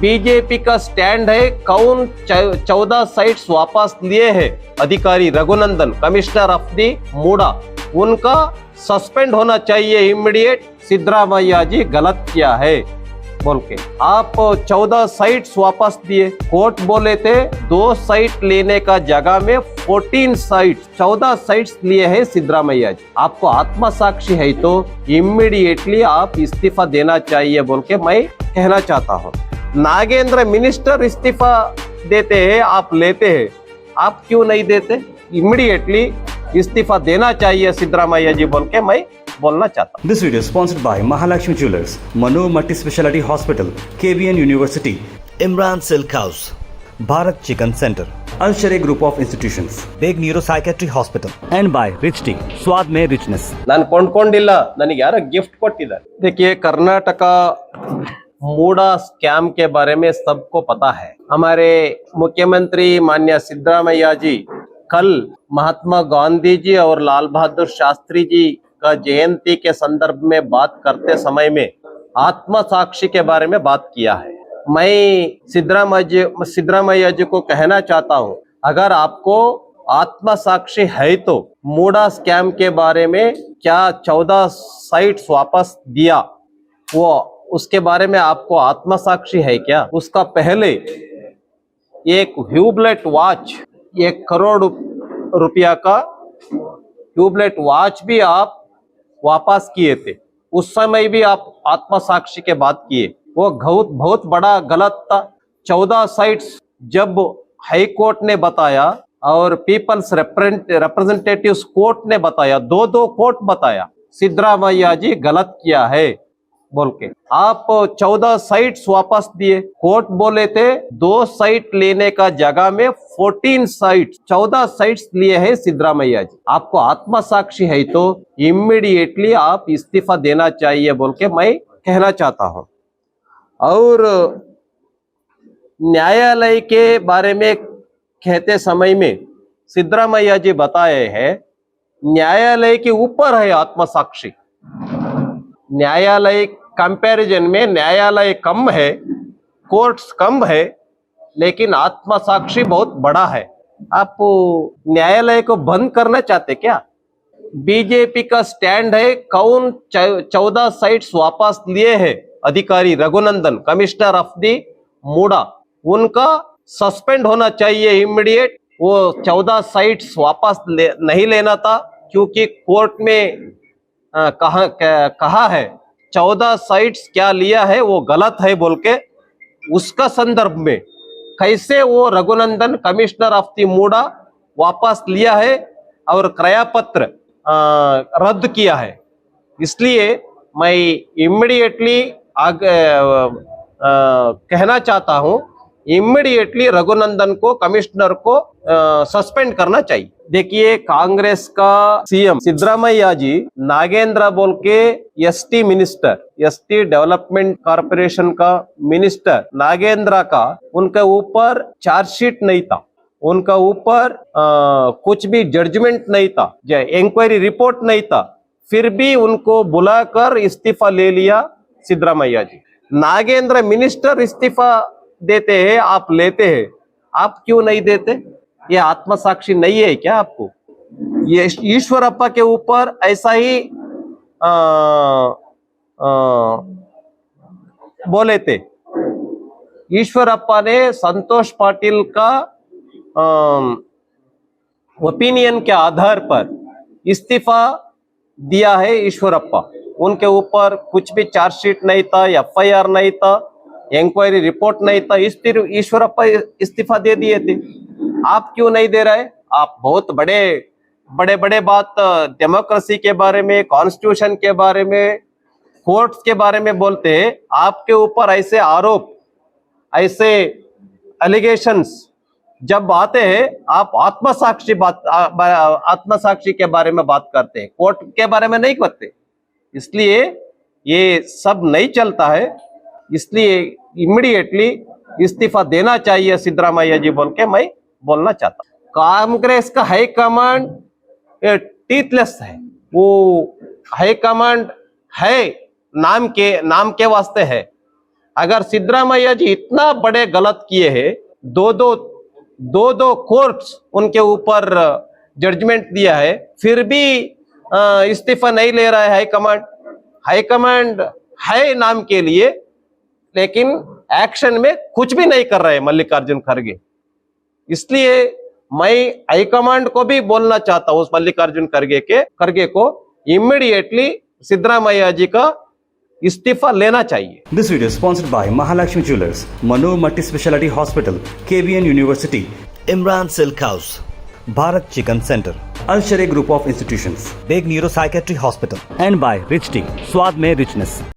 BJP का stand है, कौन 14 साइट्स वापस लिए हैं अधिकारी रघुनंदन, कमिश्नर ऑफ दी मूडा, उनका सस्पेंड होना चाहिए इमीडिएट। सिद्धरामैया जी गलत किया है बोल के आप 14 साइट्स वापस दिए। कोर्ट बोले थे 2 साइट लेने का जगह में 14 साइट्स, 14 साइट्स लिए हैं सिद्धरामैया जी। आपको आत्मा साक्षी है तो इमीडिएटली आप इस्तीफा देना चाहिए बोल के मैं कहना चाहता हूँ। नागेंद्र मिनिस्टर इस्तीफा देते हैं, आप लेते हैं, आप क्यों नहीं देते? इमीडिएटली इस्तीफा देना चाहिए सिद्धरामैया जी बोल के मैं बोलना चाहता हूँ। This video is sponsored by Mahalakshmi Jewelers, Mano Multi Speciality Hospital, KBN University, Imran Silk House, Bharat Chicken Center, Al Sharia Group of Institutions, Big Neuropsychiatry Hospital, and by Rich Tea, स्वाद में richness. ನಾನು ಕೊಂಡ್ಕೊಂಡಿಲ್ಲ, ನನಗೆ ಯಾರೋ gift ಕೊಟ್ಟಿದ್ದಾರೆ। देखिए Karnataka मूडा scam के बारे में सबको पता है। हमारे मुख्यमंत्री माननीय सिद्धरामैया जी कल महात्मा गांधी जी और लाल बहादुर शास्त्री जी का जयंती के संदर्भ में बात करते समय में आत्मा साक्षी के बारे में बात किया है। मैं सिद्धरामैया जी को कहना चाहता हूं, अगर आपको आत्मा साक्षी है तो मूडा स्कैम के बारे में क्या 14 साइट्स वापस दिया, वो उसके बारे में आपको आत्मा साक्षी है क्या? उसका पहले एक ह्यूबलेट वॉच, 1 करोड़ रुपया का ट्यूबलेट वॉच भी आप वापस किए थे। उस समय भी आप आत्मा साक्षी के बात किए, वो बहुत बड़ा गलत था। 14 साइट्स जब हाई कोर्ट ने बताया और पीपल्स रिप्रेजेंटेटिव्स कोर्ट ने बताया, 2 कोर्ट बताया, सिद्धरामैया जी गलत किया है बोल के आप 14 साइट्स वापस दिए। कोर्ट बोले थे 2 साइट लेने का जगह में 14 साइट्स, 14 साइट्स लिए हैं सिद्धरामैया जी। आपको आत्मा साक्षी है तो इमीडिएटली आप इस्तीफा देना चाहिए बोल के मैं कहना चाहता हूं। और न्यायालय के बारे में कहते समय में सिद्धरामैया जी बताए हैं, न्यायालय के ऊपर है आत्मा साक्षी। न्यायालय कंपैरिजन में न्यायालय कम है, कोर्ट्स कम है, लेकिन आत्मा साक्षी बहुत बड़ा है। आप न्यायालय को बंद करना चाहते क्या? बीजेपी का स्टैंड है, कौन 14 साइट्स वापस लिए हैं अधिकारी रघुनंदन, कमिश्नर ऑफ दी मूडा, उनका सस्पेंड होना चाहिए इमीडिएट। वो 14 साइट्स वापस नहीं लेना था, क्योंकि कोर्ट में कहा है 14 साइट्स क्या लिया है वो गलत है बोल के, उसका संदर्भ में कैसे वो रघुनंदन कमिश्नर ऑफ दी मूडा वापस लिया है और क्रयपत्र रद्द किया है। इसलिए मैं इमीडिएटली कहना चाहता हूं, इमीडिएटली रघुनंदन को, कमिश्नर को सस्पेंड करना चाहिए। देखिए कांग्रेस का सीएम सिद्धरामैया जी नागेंद्र बोल के ST minister, ST development corporation का मिनिस्टर नागेंद्र का, उनके ऊपर चार्जशीट नहीं था, उनका ऊपर कुछ भी जजमेंट नहीं था, इंक्वायरी रिपोर्ट नहीं था, फिर भी उनको बुलाकर इस्तीफा ले लिया सिद्धरामैया जी। नागेंद्र मिनिस्टर इस्तीफा देते हैं, आप लेते हैं, आप क्यों नहीं देते? ये आत्मा साक्षी नहीं है क्या आपको? ये ईश्वरप्पा के ऊपर ऐसा ही बोले थे। ईश्वरप्पा ने संतोष पाटिल का ओपिनियन के आधार पर इस्तीफा दिया है ईश्वरप्पा। उनके ऊपर कुछ भी चार्जशीट नहीं था, एफआईआर नहीं था, इंक्वायरी रिपोर्ट नहीं था, ईश्वरप्पा इस्तीफा दे दिए थे। आप क्यों नहीं दे रहे? आप बहुत बड़े बात डेमोक्रेसी के बारे में, कॉन्स्टिट्यूशन के बारे में, कोर्ट्स के बारे में बोलते हैं। आपके ऊपर ऐसे आरोप, ऐसे एलिगेशंस जब आते हैं, आप आत्मा साक्षी के बारे में बात करते हैं, कोर्ट के बारे में नहीं करते। इसलिए ये सब नहीं चलता है, इसलिए इमीडिएटली इस्तीफा देना चाहिए सिद्धरामैया जी बोल के मैं बोलना चाहता हूं। कांग्रेस का हाई कमांड टीथलेस है, वो हाई कमांड है नाम के वास्ते है। अगर सिद्धरामैया जी इतना बड़े गलत किए हैं, दो कोर्ट्स उनके ऊपर जजमेंट दिया है, फिर भी इस्तीफा नहीं ले रहा है हाईकमांड। हाईकमांड है नाम के लिए, लेकिन एक्शन में कुछ भी नहीं कर रहे हैं मल्लिकार्जुन खड़गे। इसलिए मैं हाईकमांड को भी बोलना चाहता हूं, उस मल्लिकार्जुन खड़गे को इमीडिएटली सिद्धरामैया जी का इस्तीफा लेना चाहिए। This video is sponsored by Mahalakshmi Jewelers, Manu Multi Speciality Hospital, KBN University, Imran Silk House, Bharat Chicken Center, Al Sharia Group of Institutions, Big Neuro Psychiatry Hospital. and by Rich Tea, स्वाद में richness।